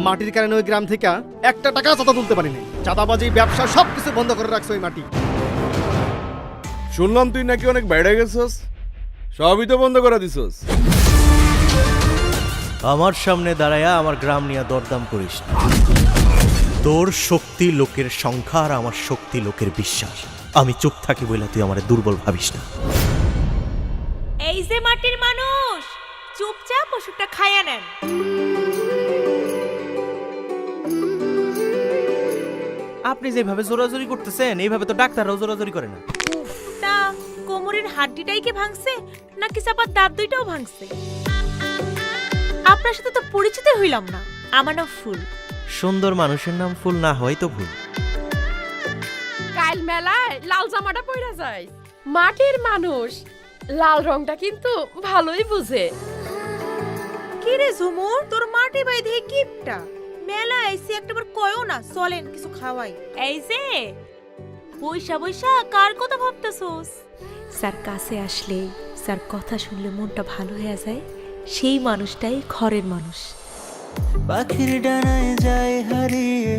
মাটির কারণে ওই গ্রাম থেকে একটা টাকা চাঁদা তুলতে পারিনি। চাঁদাবাজি, ব্যবসা সবকিছু বন্ধ করে রাখছে ওই মাটি। শুনলাম তুই নাকি অনেক বেড়ে গেছস, সবই তো বন্ধ করে দিছস। আমার সামনে দাঁড়ায়া আমার গ্রাম নিয়ে দরদাম করিস না। তোর শক্তি লোকের সংখ্যা আর আমার শক্তি লোকের বিশ্বাস। আমি চুপ থাকি বলে তুই আমার দুর্বল ভাবিস না। এই যে মাটির মানুষ, চুপচাপ ওষুধটা খাইয়া নেন। আপনি যেভাবে জোরাজোরি করতেছেন এইভাবে তো ডাক্তাররাও জোরাজোরি করে না। তা কোমরের হাড্ডিটাই কি ভাঙছে নাকি চাপার দাঁত দুইটাও ভাঙছে? আপনার সাথে তো পরিচিত হইলাম না। আমার নাম ফুল। সুন্দর মানুষের নাম ফুল না হয় তো ভুল। কাল মেলায় লাল জামাটা পইরা যায়। মাটির মানুষ লাল রংটা কিন্তু ভালোই বুঝে। কি রে ঝুমুর, তোর মাটি বাই দিয়ে কিপটা মেলা আইসি একটাবার কয়ও না, চলেন কিছু খাওয়াই। এই যে বৈশা বৈশা কার কথা ভাবতেছোস? স্যার কাছে আসলে, স্যার কথা শুনলে মনটা ভালো হয়ে যায়, সেই মানুষটাই ঘরের মানুষ। পাখির ডানায় যায় হারিয়ে,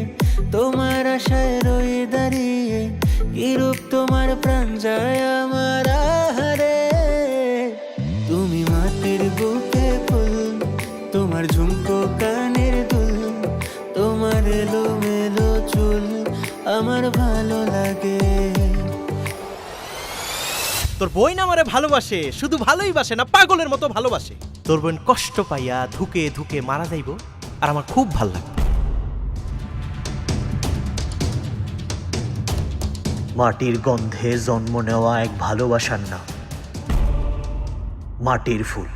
তোমার আশায় রই দাঁড়িয়ে, কি রূপ তোমার প্রাণ যায় আমার আহারে। তুমি মাটির বুকে ফুল, তোমার ঝুমকো কানের দুল, তোমার এলোমেলো চুল আমার ভালো লাগে। তোর বোন আমারে ভালোবাসে, শুধু ভালোই বাসে না, পাগলের মতো ভালোবাসে। তোর বোন কষ্ট পাইয়া ধুকে ধুকে মারা যাইব আর আমার খুব ভাল লাগবে। মাটির গন্ধে জন্ম নেওয়া এক ভালোবাসার নাম মাটির ফুল।